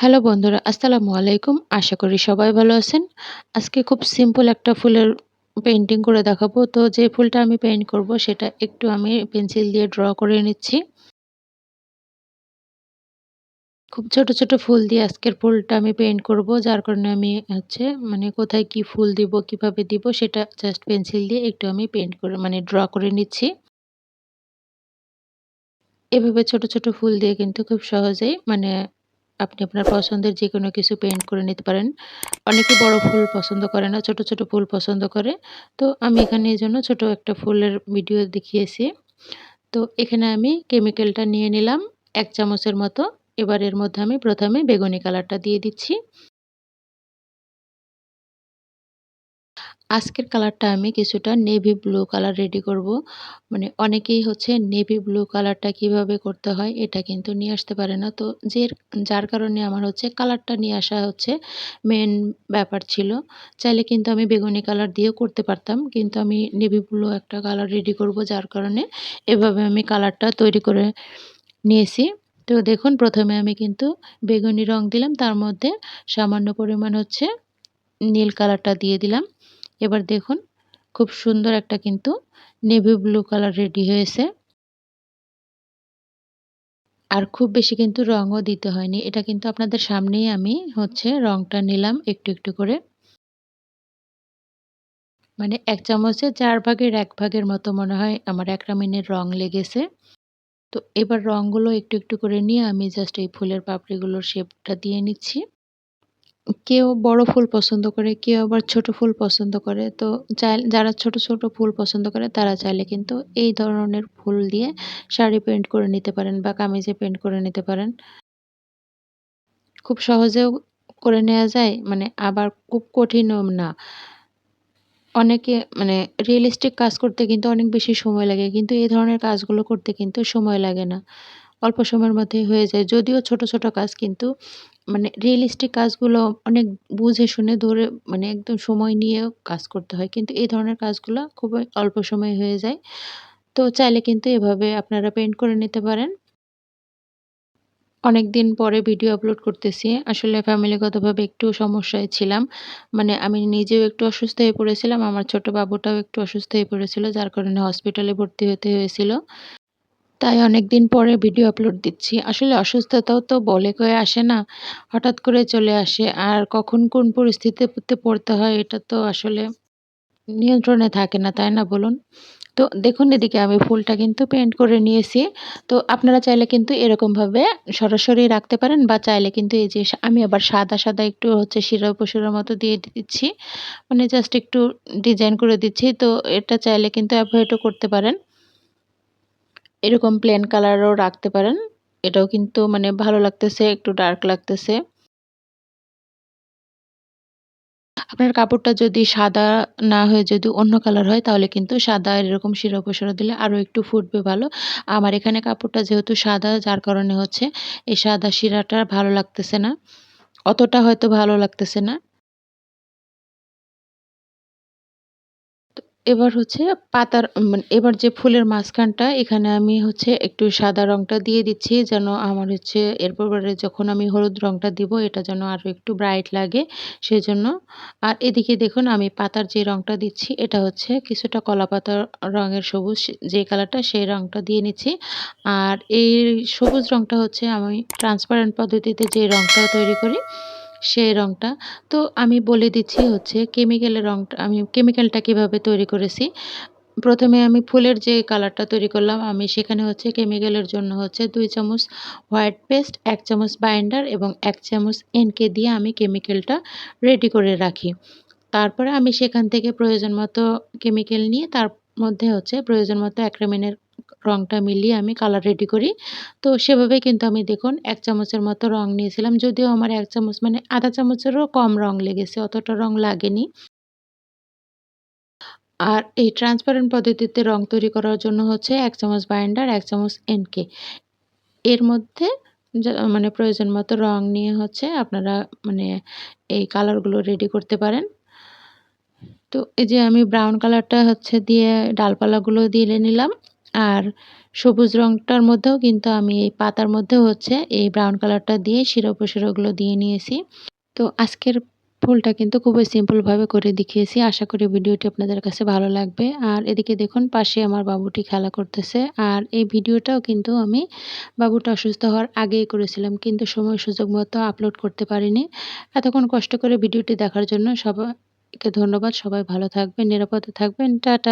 Hello বন্ধুরা, আসসালামু আলাইকুম। আশা করি সবাই ভালো আছেন। আজকে খুব সিম্পল একটা ফুলের পেইন্টিং করে দেখাবো। তো যে ফুলটা আমি পেইন্ট করব সেটা একটু আমি পেন্সিল দিয়ে ড্র করে নিচ্ছি। খুব ছোট, ছোট ফুল দিয়ে আজকের ফুলটা আমি পেইন্ট করব। যার কারণে আমি কোথায় কি ফুল দিব, কিভাবে দিব সেটা জাস্ট পেন্সিল দিয়ে একটু আমি পেইন্ট করে ড্র করে নিচ্ছি। এভাবে ছোট, ছোট ফুল দিয়ে কিন্তু খুব সহজেই আপনি আপনার পছন্দের যেকোনো কিছু পেইন্ট করে নিতে পারেন। অনেকে বড় ফুল পছন্দ করে না, ছোট, ছোট ফুল পছন্দ করে। তো আমি এখানে এজন্য ছোট একটা ফুলের ভিডিও দেখিয়েছি। তো এখানে আমি কেমিক্যালটা নিয়ে নিলাম ১ চামচের মতো। এবার এর মধ্যে আমি ১ম এ বেগুনি কালারটা দিয়ে দিচ্ছি। আজকের কালারটা আমি কিছুটা নেভি ব্লু কালার রেডি করব। অনেকেই হচ্ছে নেভি ব্লু কালারটা কিভাবে করতে হয় এটা কিন্তু নিয়ে আসতে পারে না। তো যার কারণে আমার হচ্ছে কালারটা নিয়ে আসা হচ্ছে মেইন ব্যাপার ছিল। চাইলে কিন্তু আমি বেগুনি কালার দিয়েও করতে পারতাম। কিন্তু আমি নেভি ব্লু একটা কালার রেডি করব, যার কারণে এভাবে আমি কালারটা তৈরি করে নিয়েছি। তো দেখুন, ১ম এ আমি কিন্তু বেগুনি রং দিলাম। তার মধ্যে সামান্য পরিমাণ হচ্ছে নীল কালারটা দিয়ে দিলাম। এবার দেখুন, খুব সুন্দর একটা কিন্তু নেভি ব্লু কালার রেডি হয়েছে। আর খুব বেশি কিন্তু রঙও দিতে হয়নি। এটা কিন্তু আপনাদের সামনেই আমি হচ্ছে রংটা নিলাম একটু, একটু করে। ১ চামচে ৪ ভাগের ১ ভাগের মতো মনে হয় আমার অ্যাক্রামিনের রং লেগেছে। তো এবার রংগুলো একটু, একটু করে নিয়ে আমি জাস্ট এই ফুলের পাপড়িগুলোর শেপটা দিয়ে নিচ্ছি। কেউ বড় ফুল পছন্দ করে, কেউ আবার ছোট ফুল পছন্দ করে। তো যারা ছোট, ছোট ফুল পছন্দ করে তারা চাইলে কিন্তু এই ধরনের ফুল দিয়ে শাড়ি পেইন্ট করে নিতে পারেন বা কামিজে পেইন্ট করে নিতে পারেন। খুব সহজেও করে নেয়া যায়, আবার খুব কঠিনও না। অনেকে রিয়ালিস্টিক কাজ করতে কিন্তু অনেক বেশি সময় লাগে। কিন্তু এই ধরনের কাজগুলো করতে কিন্তু সময় লাগে না। অল্প সময়ের মধ্যেই হয়ে যায়। যদিও ছোট, ছোট কাজ কিন্তু রিয়ালিস্টিক কাজগুলো অনেক বুঝে শুনে ধরে একদম সময় নিয়েও কাজ করতে হয়। কিন্তু এই ধরনের কাজগুলা খুবই অল্প সময়ে হয়ে যায়। তো চাইলে কিন্তু এভাবে আপনারা পেইন্ট করে নিতে পারেন। অনেকদিন পরে ভিডিও আপলোড করতেছি। আসলে ফ্যামিলিগতভাবে একটু সমস্যায় ছিলাম। আমি নিজেও একটু অসুস্থ হয়ে পড়েছিলাম। আমার ছোট বাবুটাও একটু অসুস্থ হয়ে পড়েছিল। যার কারণে হসপিটালে ভর্তি হতে হয়েছিল। তাই অনেকদিন পরে ভিডিও আপলোড দিচ্ছি। আসলে অসুস্থতাও তো বলে কয়ে আসে না। হঠাৎ করে চলে আসে। আর কখন কোন পরিস্থিতিতে পড়তে হয় এটা তো আসলে নিয়ন্ত্রণে থাকে না, তাই না বলুন? তো দেখুন, এদিকে আমি ফুলটা কিন্তু পেইন্ট করে নিয়েছি। তো আপনারা চাইলে কিন্তু এরকমভাবে সরাসরি রাখতে পারেন বা চাইলে কিন্তু এই যে আমি আবার সাদা, সাদা একটু হচ্ছে শিরা-উপশিরার মতো দিয়ে দিচ্ছি। জাস্ট একটু ডিজাইন করে দিচ্ছি। তো এটা চাইলে কিন্তু এভয়েডও করতে পারেন। এরকম প্লেন কালারও রাখতে পারেন। এটাও কিন্তু ভালো লাগতেছে, একটু ডার্ক লাগতেছে। আপনার কাপড়টা যদি সাদা না হয়ে যদি অন্য কালার হয় তাহলে কিন্তু সাদা এরকম শিরা-উপশিরা দিলে আরো একটু ফুটবে ভালো। আমার এখানে কাপড়টা যেহেতু সাদা, যার কারণে হচ্ছে এই সাদা শিরাটা ভালো লাগতেছে না। অতটা হয়তো ভালো লাগতেছে না। এবার হচ্ছে পাতার এবার যে ফুলের মাঝখানটা এখানে আমি হচ্ছে একটু সাদা রংটা দিয়ে দিচ্ছি, যেন আমার হচ্ছে এরপরে যখন আমি হলুদ রংটা দিব এটা যেন আরো একটু ব্রাইট লাগে সেজন্য। আর এদিকে দেখুন, আমি পাতার যে রংটা দিচ্ছি এটা হচ্ছে কিছুটা কলা পাতার রঙের সবুজ যে কালারটা সেই রংটা দিয়ে নিচ্ছি। আর এই সবুজ রংটা হচ্ছে আমি ট্রান্সপারেন্ট পদ্ধতিতে যে রংটা তৈরি করি সেই রংটা। তো আমি বলে দিচ্ছি হচ্ছে কেমিক্যালের রংটা, আমি কেমিক্যালটা কিভাবে তৈরি করেছি। ১ম এ আমি ফুলের যে কালারটা তৈরি করলাম, আমি সেখানে হচ্ছে কেমিক্যালের জন্য হচ্ছে ২ চামচ হোয়াইট পেস্ট, ১ চামচ বাইন্ডার এবং ১ চামচ এনকে দিয়ে আমি কেমিক্যালটা রেডি করে রাখি। তারপরে আমি সেখান থেকে প্রয়োজন মতো কেমিক্যাল নিয়ে তার মধ্যে হচ্ছে প্রয়োজন মতো অ্যাক্রিলিনের রংটা মিলিয়ে আমি কালার রেডি করি। তো সেভাবেই কিন্তু আমি দেখুন ১ চামচের মতো রং নিয়েছিলাম। যদিও আমার ১ চামচ ১/২ চামচেরও কম রং লেগেছে, অতটা রং লাগেনি। আর এই ট্রান্সপারেন্ট পদ্ধতিতে রং তৈরি করার জন্য হচ্ছে ১ চামচ বাইন্ডার, ১ চামচ এনকে। এর মধ্যে প্রয়োজন মতো রং নিয়ে হচ্ছে আপনারা মানে এই কালারগুলো রেডি করতে পারেন। তো এই যে আমি ব্রাউন কালারটা হচ্ছে দিয়ে ডালপালাগুলো দিয়ে নিলাম। আর সবুজ রংটার মধ্যেও কিন্তু আমি এই পাতার মধ্যেও হচ্ছে এই ব্রাউন কালারটা দিয়ে শিরা-উপশিরাগুলো দিয়ে নিয়েছি। তো আজকের ফুলটা কিন্তু খুবই সিম্পলভাবে করে দেখিয়েছি। আশা করি ভিডিওটি আপনাদের কাছে ভালো লাগবে। আর এদিকে দেখুন পাশে আমার বাবুটি খেলা করতেছে। আর এই ভিডিওটাও কিন্তু আমি বাবুটা অসুস্থ হওয়ার আগেই করেছিলাম। কিন্তু সময় সুযোগ মতো আপলোড করতে পারিনি। এতক্ষণ কষ্ট করে ভিডিওটি দেখার জন্য সবাইকে ধন্যবাদ। সবাই ভালো থাকবেন, নিরাপদে থাকবেন। টাটা।